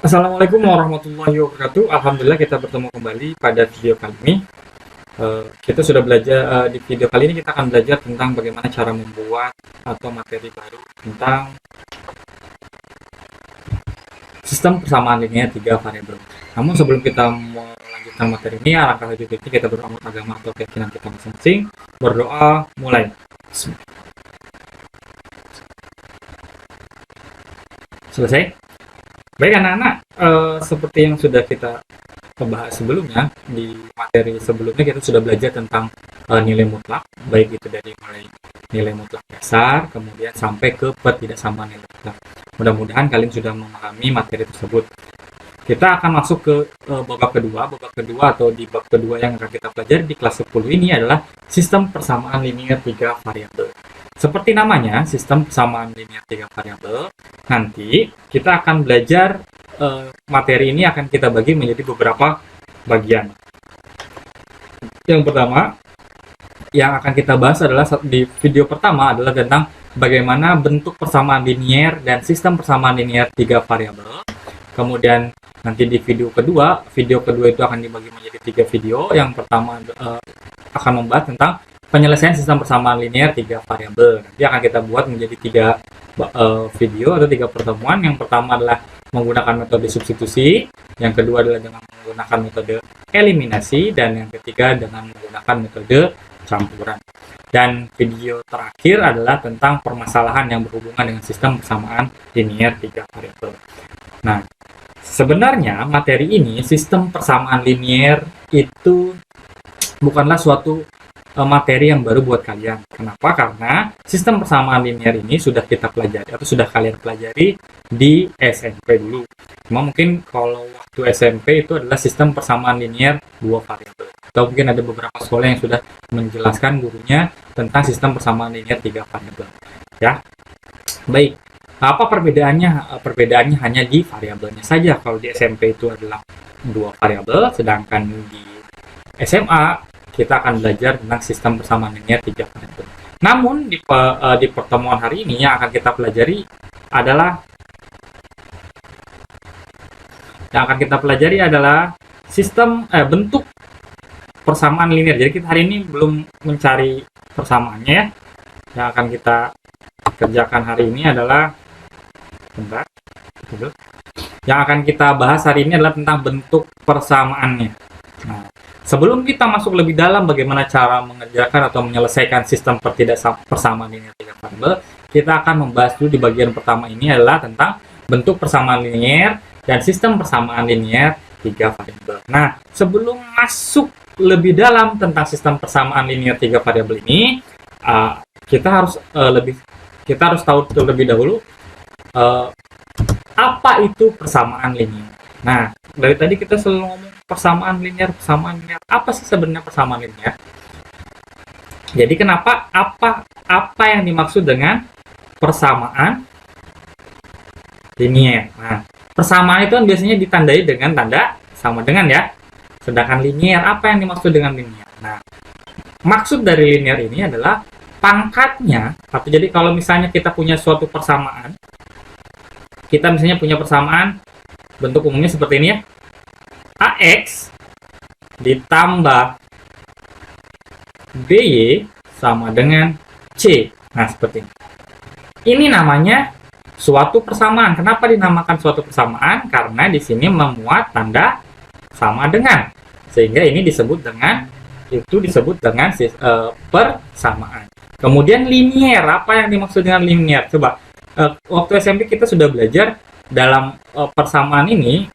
Assalamualaikum warahmatullahi wabarakatuh. Alhamdulillah kita bertemu kembali pada video kali ini. Kita sudah belajar di video kali ini kita akan belajar tentang bagaimana cara membuat atau materi baru tentang sistem persamaan linear 3 variabel. Namun sebelum kita melanjutkan materi ini, alangkah lebih baiknya kita beranut agama atau keyakinan kita masing-masing. Berdoa, mulai. Selesai? Baik anak-anak, seperti yang sudah kita bahas sebelumnya, di materi sebelumnya kita sudah belajar tentang nilai mutlak, baik itu dari mulai nilai mutlak dasar, kemudian sampai ke pertidaksamaan nilai mutlak. Mudah-mudahan kalian sudah memahami materi tersebut. Kita akan masuk ke babak kedua. Babak kedua atau di bab kedua yang akan kita pelajari di kelas 10 ini adalah sistem persamaan linear 3 variabel. Seperti namanya, sistem persamaan linear 3 variabel, nanti kita akan belajar materi ini akan kita bagi menjadi beberapa bagian. Yang pertama, yang akan kita bahas adalah di video pertama adalah tentang bagaimana bentuk persamaan linear dan sistem persamaan linear 3 variabel. Kemudian nanti di video kedua itu akan dibagi menjadi 3 video. Yang pertama akan membahas tentang penyelesaian sistem persamaan linear 3 variabel. Nanti akan kita buat menjadi 3 video atau 3 pertemuan. Yang pertama adalah menggunakan metode substitusi, yang kedua adalah dengan menggunakan metode eliminasi, dan yang ketiga dengan menggunakan metode campuran. Dan video terakhir adalah tentang permasalahan yang berhubungan dengan sistem persamaan linear 3 variabel. Nah, sebenarnya materi ini, sistem persamaan linear itu bukanlah suatu materi yang baru buat kalian. Kenapa? Karena sistem persamaan linear ini sudah kita pelajari atau sudah kalian pelajari di SMP dulu. Cuma mungkin kalau waktu SMP itu adalah sistem persamaan linear 2 variabel. Atau mungkin ada beberapa sekolah yang sudah menjelaskan gurunya tentang sistem persamaan linear 3 variabel. Ya. Baik. Apa perbedaannya? Perbedaannya hanya di variabelnya saja. Kalau di SMP itu adalah 2 variabel, sedangkan di SMA kita akan belajar tentang sistem persamaan linear 3 variabel. Namun di pertemuan hari ini yang akan kita pelajari adalah sistem bentuk persamaan linear. Jadi kita hari ini belum mencari persamaannya ya. Yang akan kita kerjakan hari ini adalah yang akan kita bahas hari ini adalah tentang bentuk persamaannya. Nah, sebelum kita masuk lebih dalam bagaimana cara mengerjakan atau menyelesaikan sistem persamaan linear 3 variabel, kita akan membahas dulu di bagian pertama ini adalah tentang bentuk persamaan linear dan sistem persamaan linear 3 variabel. Nah, sebelum masuk lebih dalam tentang sistem persamaan linear 3 variabel ini, kita harus tahu terlebih dahulu apa itu persamaan linear. Nah, dari tadi kita selalu ngomong persamaan linear. Apa sih sebenarnya persamaan linear? Jadi kenapa apa yang dimaksud dengan persamaan linear? Nah, persamaan itu kan biasanya ditandai dengan tanda sama dengan ya. Sedangkan linear, apa yang dimaksud dengan linear? Nah, maksud dari linear ini adalah pangkatnya. Atau jadi kalau misalnya kita punya suatu persamaan, kita misalnya punya persamaan bentuk umumnya seperti ini ya. AX ditambah BY sama dengan C. Nah, seperti ini. Ini namanya suatu persamaan. Kenapa dinamakan suatu persamaan? Karena di sini memuat tanda sama dengan. Sehingga ini disebut dengan persamaan. Kemudian linear. Apa yang dimaksud dengan linear? Coba waktu SMP kita sudah belajar dalam persamaan ini,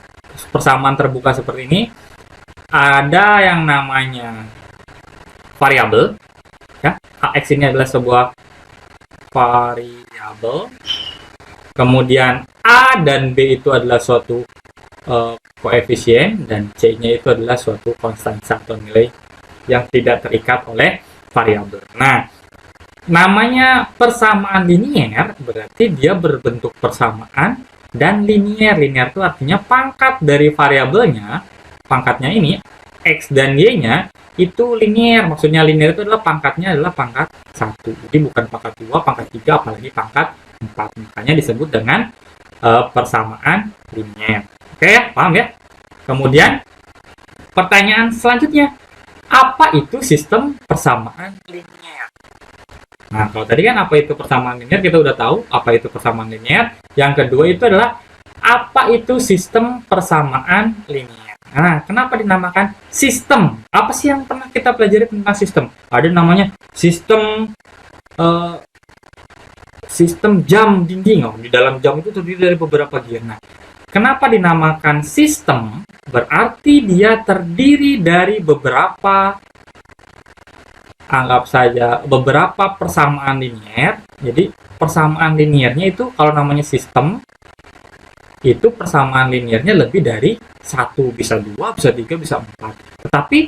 persamaan terbuka seperti ini, ada yang namanya variabel ya. AX ini adalah sebuah variabel, kemudian A dan B itu adalah suatu koefisien, dan C nya itu adalah suatu konstanta atau nilai yang tidak terikat oleh variabel. Nah, namanya persamaan linear berarti dia berbentuk persamaan dan linear. Linear itu artinya pangkat dari variabelnya, pangkatnya ini X dan Y-nya itu linear. Maksudnya linear itu adalah pangkatnya adalah pangkat 1. Jadi bukan pangkat 2, pangkat 3, apalagi pangkat 4. Makanya disebut dengan persamaan linier. Oke ya, paham ya? Kemudian pertanyaan selanjutnya, apa itu sistem persamaan linier? Nah, kalau tadi kan apa itu persamaan linier, kita udah tahu apa itu persamaan linier. Yang kedua itu adalah apa itu sistem persamaan linier. Nah, kenapa dinamakan sistem? Apa sih yang pernah kita pelajari tentang sistem? Ada namanya sistem sistem jam dinding. Oh, di dalam jam itu terdiri dari beberapa gear. Nah, kenapa dinamakan sistem? Berarti dia terdiri dari beberapa, anggap saja beberapa persamaan linier. Jadi persamaan liniernya itu kalau namanya sistem, itu persamaan liniernya lebih dari satu, bisa dua, bisa tiga, bisa empat. Tetapi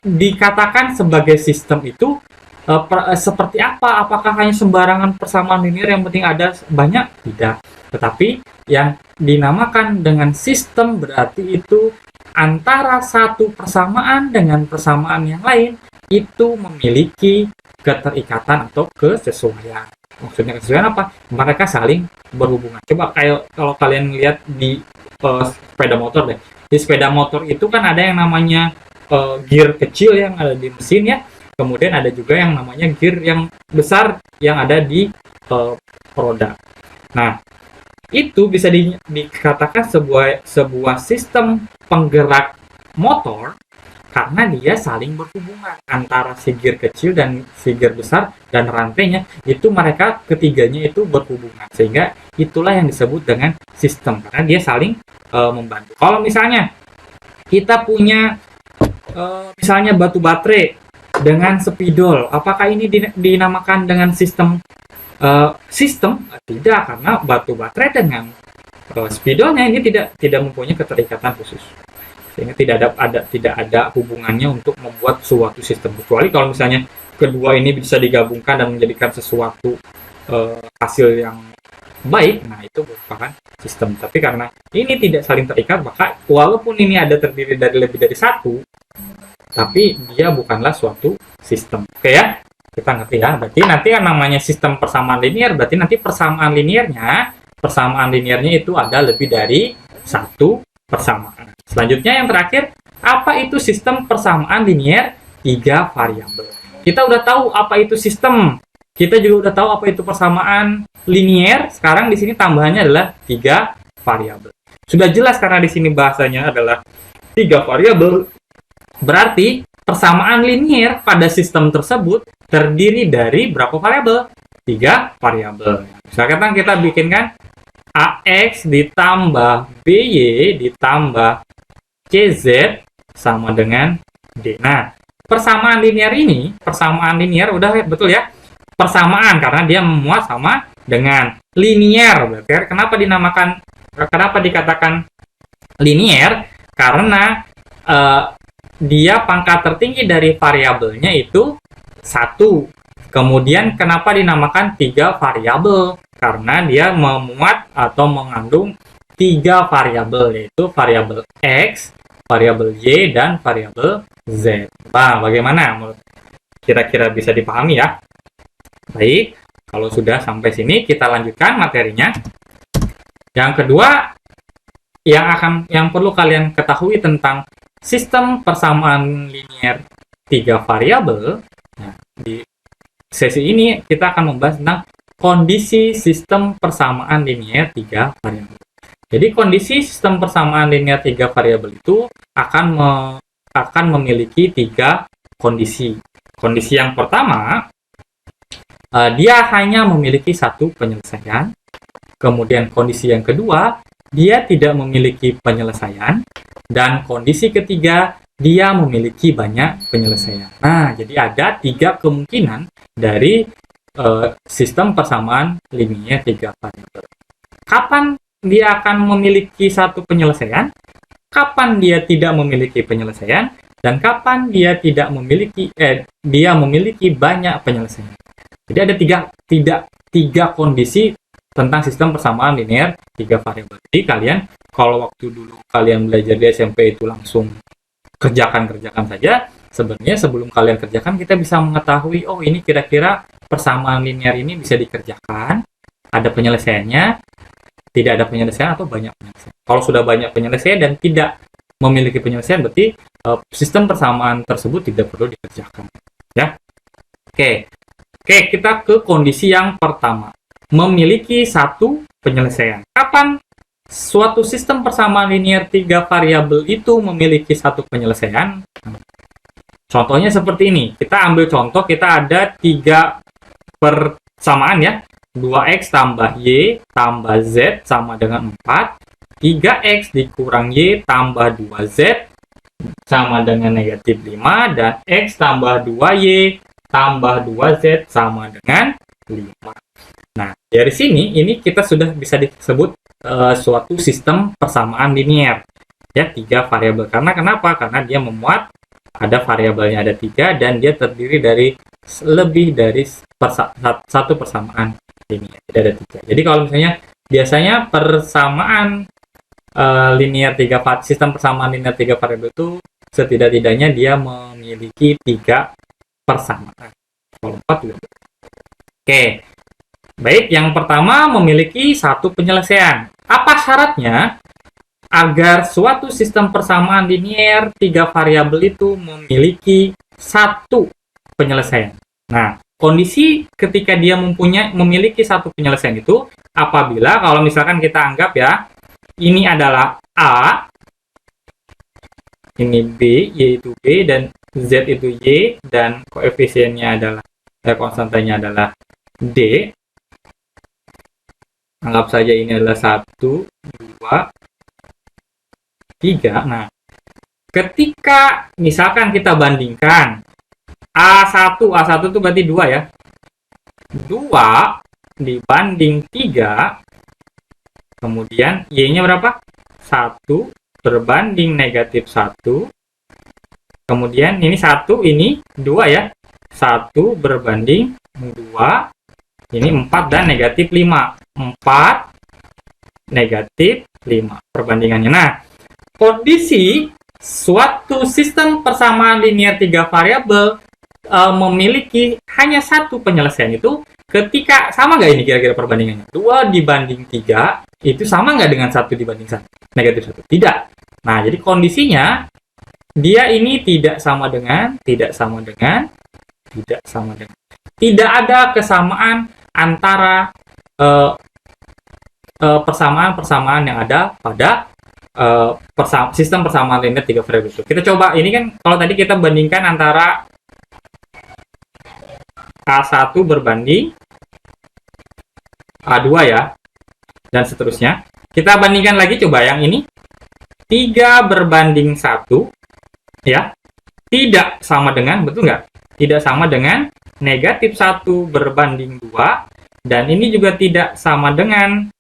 dikatakan sebagai sistem itu seperti apa? Apakah hanya sembarangan persamaan linier yang penting ada banyak? Tidak. Tetapi yang dinamakan dengan sistem berarti itu antara satu persamaan dengan persamaan yang lain itu memiliki keterikatan atau kesesuaian. Maksudnya kesesuaian apa? Mereka saling berhubungan. Coba kayak kalau kalian lihat di sepeda motor deh. Di sepeda motor itu kan ada yang namanya gear kecil yang ada di mesin ya. Kemudian ada juga yang namanya gear yang besar yang ada di roda. Nah, itu bisa dikatakan sebuah sistem penggerak motor karena dia saling berhubungan antara si gear kecil dan si gear besar dan rantainya itu mereka ketiganya itu berhubungan sehingga itulah yang disebut dengan sistem karena dia saling membantu. Kalau misalnya kita punya misalnya batu baterai dengan spidol, apakah ini dinamakan dengan sistem? Sistem tidak, karena batu baterai dengan spidolnya ini tidak mempunyai keterikatan khusus, sehingga tidak ada hubungannya untuk membuat suatu sistem. Kecuali kalau misalnya kedua ini bisa digabungkan dan menjadikan sesuatu hasil yang baik, nah itu merupakan sistem. Tapi karena ini tidak saling terikat, maka walaupun ini ada terdiri dari lebih dari satu, tapi dia bukanlah suatu sistem. Oke ya, kita ngerti ya. Berarti nanti yang namanya sistem persamaan linier, berarti nanti persamaan liniernya itu ada lebih dari satu persamaan. Selanjutnya yang terakhir, apa itu sistem persamaan linier 3 variabel? Kita udah tahu apa itu sistem. Kita juga udah tahu apa itu persamaan linier. Sekarang di sini tambahannya adalah 3 variabel. Sudah jelas karena di sini bahasanya adalah 3 variabel. Berarti persamaan linier pada sistem tersebut terdiri dari berapa variabel? 3 variabel. Misalkan kita bikinkan AX ditambah BY ditambah CZ sama dengan D. Nah, persamaan linier udah betul ya? Persamaan karena dia memuat sama dengan linier. Berarti kenapa dikatakan linier? Karena dia pangkat tertinggi dari variabelnya itu 1. Kemudian kenapa dinamakan 3 variabel? Karena dia memuat atau mengandung 3 variabel, yaitu variabel X, variabel Y, dan variabel Z. Nah, bagaimana? Kira-kira bisa dipahami ya? Baik, kalau sudah sampai sini kita lanjutkan materinya. Yang kedua, yang perlu kalian ketahui tentang sistem persamaan linier 3 variabel. Nah, di sesi ini kita akan membahas tentang kondisi sistem persamaan linier 3 variabel. Jadi kondisi sistem persamaan linier 3 variabel itu akan memiliki 3 kondisi. Kondisi yang pertama, dia hanya memiliki satu penyelesaian. Kemudian kondisi yang kedua, dia tidak memiliki penyelesaian. Dan kondisi ketiga, dia memiliki banyak penyelesaian. Nah, jadi ada 3 kemungkinan dari sistem persamaan linier 3 variabel. Kapan dia akan memiliki satu penyelesaian? Kapan dia tidak memiliki penyelesaian? Dan kapan dia dia memiliki banyak penyelesaian? Jadi ada tiga kondisi tentang sistem persamaan linier 3 variabel. Jadi kalian kalau waktu dulu kalian belajar di SMP itu langsung kerjakan saja. Sebenarnya sebelum kalian kerjakan kita bisa mengetahui, oh ini kira-kira persamaan linier ini bisa dikerjakan, ada penyelesaiannya, tidak ada penyelesaian atau banyak penyelesaian. Kalau sudah banyak penyelesaian dan tidak memiliki penyelesaian, berarti sistem persamaan tersebut tidak perlu dikerjakan. Ya, oke, kita ke kondisi yang pertama, memiliki satu penyelesaian. Kapan suatu sistem persamaan linear 3 variabel itu memiliki satu penyelesaian? Contohnya seperti ini. Kita ambil contoh, kita ada 3 persamaan ya. 2x tambah y tambah z sama dengan 4. 3x dikurang y tambah 2z sama dengan negatif 5. Dan x tambah 2y tambah 2z sama dengan 5. Nah, dari sini ini kita sudah bisa disebut suatu sistem persamaan linear. Ya, 3 variabel. Karena kenapa? Karena dia memuat ada variabelnya ada 3 dan dia terdiri dari lebih dari satu persamaan linear. Tidak ada 3. Jadi kalau misalnya biasanya persamaan linear 3 sistem persamaan linear 3 variabel itu setidak-tidaknya dia memiliki 3 persamaan. Kalau 4 juga. Oke. Baik, yang pertama memiliki satu penyelesaian. Apa syaratnya agar suatu sistem persamaan linear 3 variabel itu memiliki satu penyelesaian? Nah, kondisi ketika dia memiliki satu penyelesaian itu apabila kalau misalkan kita anggap ya, ini adalah A, ini B, Y itu B, dan Z itu Y, dan koefisiennya adalah, konstantanya adalah D. Anggap saja ini adalah 1, 2, 3. Nah, ketika misalkan kita bandingkan A1 itu berarti 2 ya. 2 dibanding 3, kemudian Y-nya berapa? 1 berbanding negatif 1. Kemudian ini 1, ini 2 ya. 1 berbanding 2. Ini 4 dan negatif 5. 4 negatif 5 perbandingannya. Nah, kondisi suatu sistem persamaan linear 3 variabel memiliki hanya satu penyelesaian itu ketika sama nggak ini kira-kira perbandingannya? 2 dibanding 3 itu sama nggak dengan 1 dibanding 1? Negatif 1? Tidak. Nah, jadi kondisinya dia ini tidak sama dengan. Tidak ada kesamaan antara persamaan-persamaan yang ada pada sistem persamaan linear 3 variabel itu. Kita coba, ini kan kalau tadi kita bandingkan antara A1 berbanding A2 ya, dan seterusnya. Kita bandingkan lagi, coba yang ini 3 berbanding 1 ya, tidak sama dengan, betul nggak? Tidak sama dengan negatif 1 berbanding 2, dan ini juga tidak sama dengan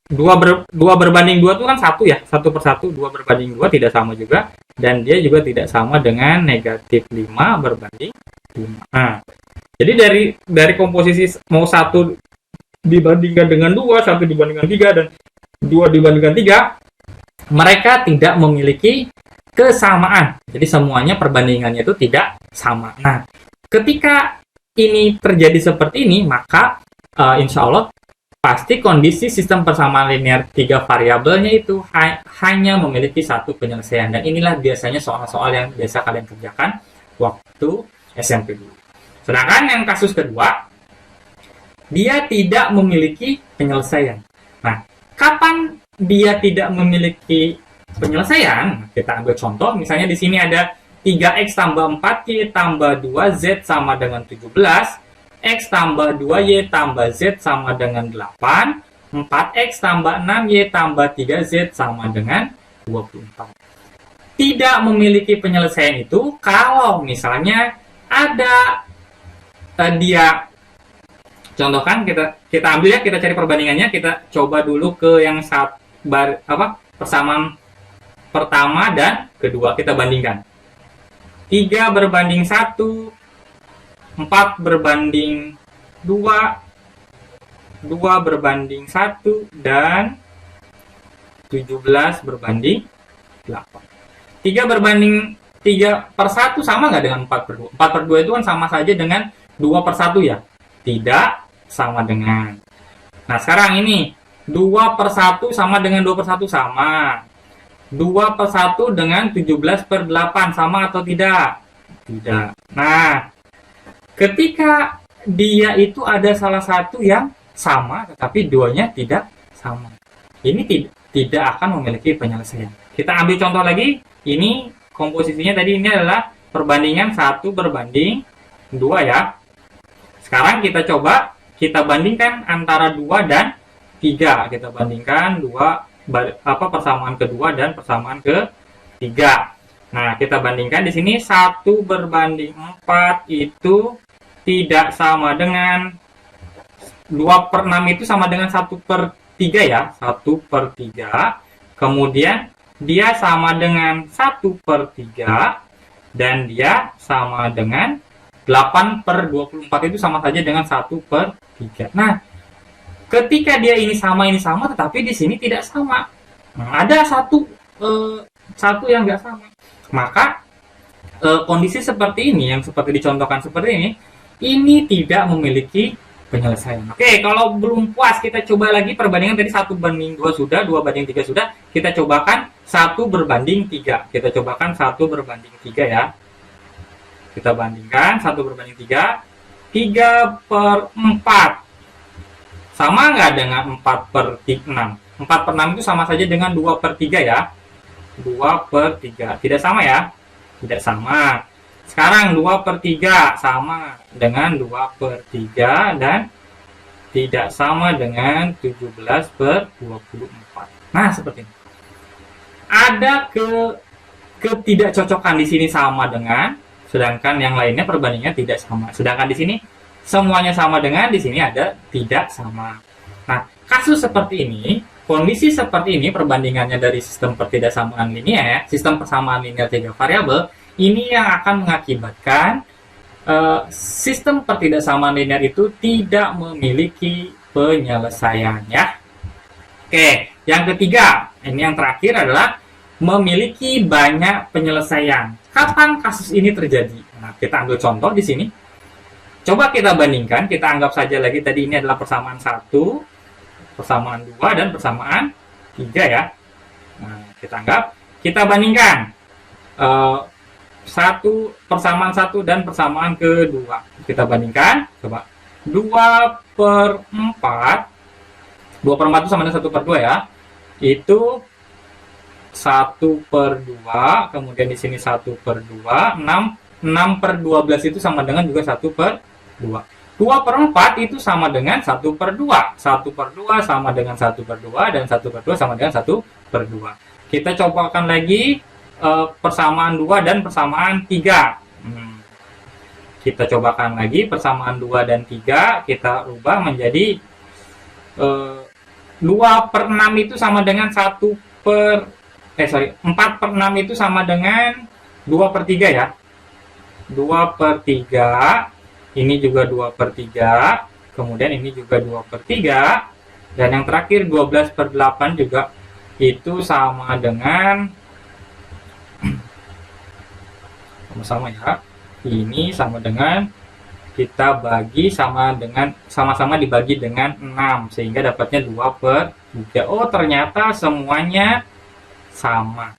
2 berbanding 2 itu kan 1 ya, 1 per 1, 2 berbanding 2 tidak sama juga, dan dia juga tidak sama dengan negatif 5 berbanding 5. Nah, jadi dari komposisi mau 1 dibandingkan dengan 2, 1 dibandingkan 3, dan 2 dibandingkan 3, mereka tidak memiliki kesamaan. Jadi semuanya perbandingannya itu tidak sama. Nah, ketika ini terjadi seperti ini, maka insya Allah pasti kondisi sistem persamaan linear 3 variabelnya itu hanya memiliki satu penyelesaian. Dan inilah biasanya soal-soal yang biasa kalian kerjakan waktu SMP dulu. Sedangkan yang kasus kedua, dia tidak memiliki penyelesaian. Nah, kapan dia tidak memiliki penyelesaian? Kita ambil contoh, misalnya di sini ada 3x tambah 4y tambah 2z sama dengan 17, x tambah 2y tambah z sama dengan 8, 4x tambah 6y tambah 3z sama dengan 24. Tidak memiliki penyelesaian itu kalau misalnya ada dia, contohkan kita ambil ya, kita cari perbandingannya, kita coba dulu ke yang persamaan pertama dan kedua, kita bandingkan. 3 berbanding 1, 4 berbanding 2, 2 berbanding 1, dan 17 berbanding 8. 3 berbanding 3 per 1 sama nggak dengan 4 per 2? 4 per 2 itu kan sama saja dengan 2 per 1 ya? Tidak sama dengan. Nah, sekarang ini 2/1 sama dengan 2/1 sama. 2/1 dengan 17/8 sama atau tidak? Tidak. Nah, ketika dia itu ada salah satu yang sama, tetapi duanya tidak sama, ini tidak akan memiliki penyelesaian. Kita ambil contoh lagi. Ini komposisinya tadi ini adalah perbandingan 1/2 ya. Sekarang kita coba kita bandingkan antara 2 dan 3. Kita bandingkan persamaan kedua dan persamaan ketiga. Nah, kita bandingkan di sini 1/4 itu tidak sama dengan 2/6 itu sama dengan 1/3 ya. 1/3. Kemudian dia sama dengan 1/3 dan dia sama dengan 8/24 itu sama saja dengan 1/3. Nah, ketika dia ini sama, tetapi di sini tidak sama. Nah, ada satu yang nggak sama. Maka kondisi seperti ini, yang seperti dicontohkan seperti ini tidak memiliki penyelesaian. Oke, kalau belum puas, kita coba lagi perbandingan tadi 1/2 sudah, 2/3 sudah. Kita cobakan 1/3. Kita cobakan 1/3 ya. Kita bandingkan 1/3. 3/4 sama nggak dengan 4/6? 4/6 itu sama saja dengan 2/3 ya. 2/3. Tidak sama ya? Tidak sama. Sekarang 2/3 sama dengan 2/3 dan tidak sama dengan 17/24. Nah, seperti ini. Ada ketidakcocokan di sini sama dengan, sedangkan yang lainnya perbandingannya tidak sama. Sedangkan di sini semuanya sama dengan, di sini ada tidak sama. Nah, kasus seperti ini, kondisi seperti ini, perbandingannya dari sistem pertidaksamaan linear, sistem persamaan linear 3 variabel, ini yang akan mengakibatkan sistem pertidaksamaan linear itu tidak memiliki penyelesaian ya. Oke, yang ketiga, ini yang terakhir adalah memiliki banyak penyelesaian. Kapan kasus ini terjadi? Nah, kita ambil contoh di sini. Coba kita bandingkan, kita anggap saja lagi tadi ini adalah persamaan 1, persamaan 2, dan persamaan 3 ya. Nah, kita bandingkan persamaan 1 dan persamaan kedua. Kita bandingkan, coba 2/4 itu sama dengan 1/2 ya. Itu 1/2, kemudian di sini 1/2, 6/12 itu sama dengan juga 1/2. 2/4 itu sama dengan 1/2. 1/2 sama dengan 1/2 dan 1/2 sama dengan 1/2. Kita cobakan lagi persamaan 2 dan persamaan 3. Kita cobakan lagi persamaan 2 dan 3, kita ubah menjadi 2/6 itu sama dengan 4/6 itu sama dengan 2/3 ya. 2/3, ini juga 2/3, kemudian ini juga 2/3, dan yang terakhir 12/8 juga itu sama dengan sama-sama ya. Ini sama dengan kita bagi sama-sama dibagi dengan 6 sehingga dapatnya 2/3. Oh, ternyata semuanya sama.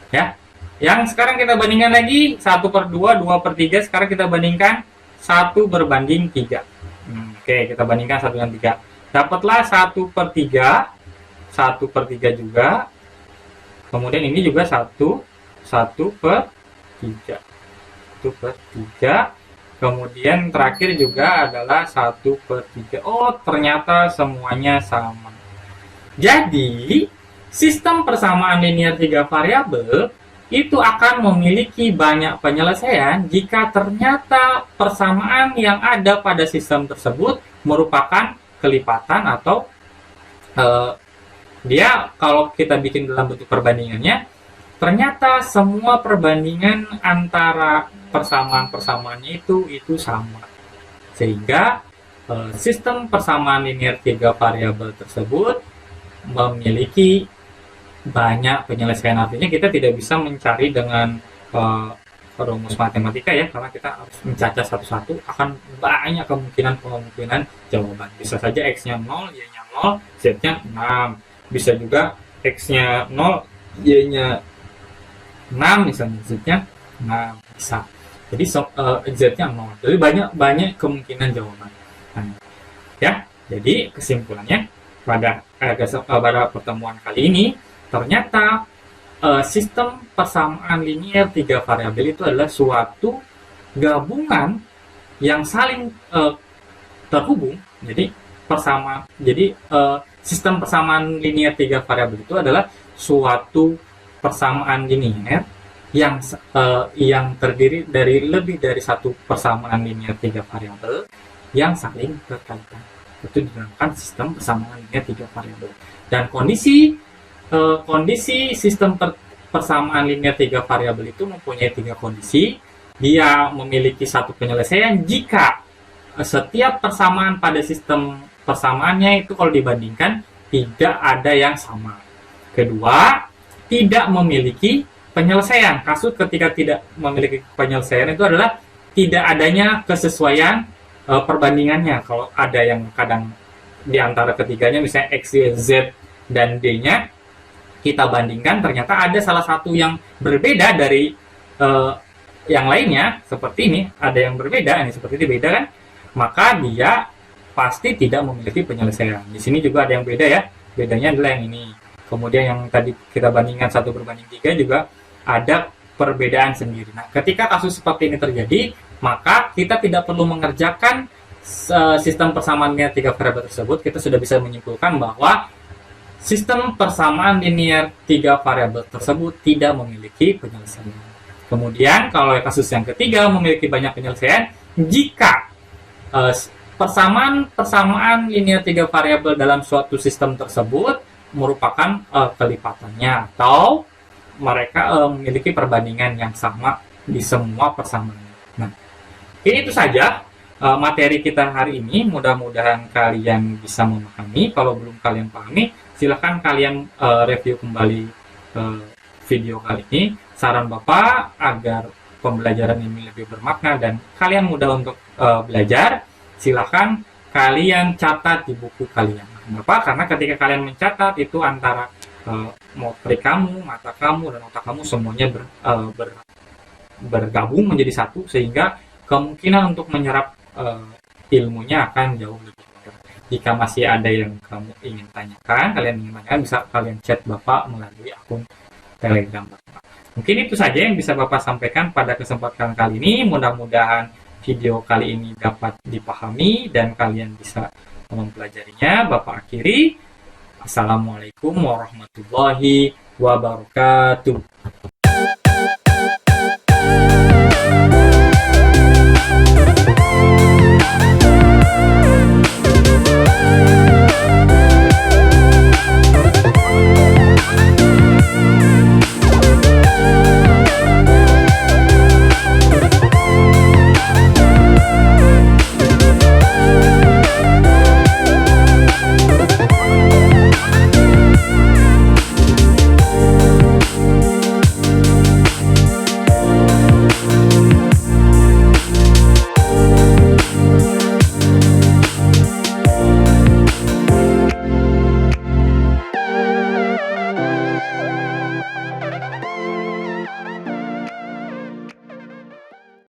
Ya. Yang sekarang kita bandingkan lagi 1/2, 2/3, sekarang kita bandingkan 1/3. Oke, kita bandingkan 1 dengan 3. Dapatlah 1/3, 1/3 juga. Kemudian ini juga 1/3. 1/3. Kemudian terakhir juga adalah 1/3. Oh, ternyata semuanya sama. Jadi, sistem persamaan linear 3 variabel itu akan memiliki banyak penyelesaian jika ternyata persamaan yang ada pada sistem tersebut merupakan kelipatan atau dia kalau kita bikin dalam bentuk perbandingannya, ternyata semua perbandingan antara persamaan-persamaannya itu sama. Sehingga sistem persamaan linear 3 variabel tersebut memiliki banyak penyelesaian. Artinya kita tidak bisa mencari dengan rumus matematika ya, karena kita harus mencacah satu-satu, akan banyak kemungkinan jawaban. Bisa saja X-nya 0, Y-nya 0, Z-nya 6. Bisa juga X-nya 0, Y-nya 6 misalnya, Z-nya 6, bisa. Jadi Z-nya 0. Jadi banyak kemungkinan jawaban. Nah, ya, jadi kesimpulannya pada pertemuan kali ini ternyata sistem persamaan linear 3 variabel itu adalah suatu gabungan yang saling terhubung. Jadi sistem persamaan linear 3 variabel itu adalah suatu persamaan linear yang terdiri dari lebih dari satu persamaan linear 3 variabel yang saling berkaitan. Itu dinamakan sistem persamaan linear 3 variabel. Dan kondisi sistem persamaan linear 3 variabel itu mempunyai 3 kondisi. Dia memiliki satu penyelesaian jika setiap persamaan pada sistem persamaannya itu kalau dibandingkan tidak ada yang sama. Kedua, tidak memiliki penyelesaian. Kasus ketika tidak memiliki penyelesaian itu adalah tidak adanya kesesuaian perbandingannya. Kalau ada yang kadang di antara ketiganya, misalnya X, Y, Z, dan D-nya, kita bandingkan ternyata ada salah satu yang berbeda dari yang lainnya, seperti ini, ada yang berbeda, ini seperti ini beda kan, maka dia pasti tidak memiliki penyelesaian. Di sini juga ada yang beda ya, bedanya adalah yang ini. Kemudian yang tadi kita bandingkan 1/3 juga ada perbedaan sendiri. Nah, ketika kasus seperti ini terjadi, maka kita tidak perlu mengerjakan sistem persamaan linear 3 variabel tersebut. Kita sudah bisa menyimpulkan bahwa sistem persamaan linear 3 variabel tersebut tidak memiliki penyelesaian. Kemudian kalau kasus yang ketiga memiliki banyak penyelesaian jika persamaan linear 3 variabel dalam suatu sistem tersebut merupakan kelipatannya atau mereka memiliki perbandingan yang sama di semua persamaan. Nah, ini itu saja materi kita hari ini. Mudah-mudahan kalian bisa memahami. Kalau belum kalian pahami, silahkan kalian review kembali video kali ini. Saran Bapak agar pembelajaran ini lebih bermakna dan kalian mudah untuk belajar, silahkan kalian catat di buku kalian. Kenapa? Karena ketika kalian mencatat itu antara motorik kamu, mata kamu, dan otak kamu semuanya bergabung menjadi satu, sehingga kemungkinan untuk menyerap ilmunya akan jauh lebih mudah. Jika masih ada yang kamu ingin tanyakan, bisa kalian chat Bapak melalui akun Telegram Bapak. Mungkin itu saja yang bisa Bapak sampaikan pada kesempatan kali ini. Mudah-mudahan video kali ini dapat dipahami dan kalian bisa mempelajarinya. Bapak akhiri. Assalamualaikum warahmatullahi wabarakatuh.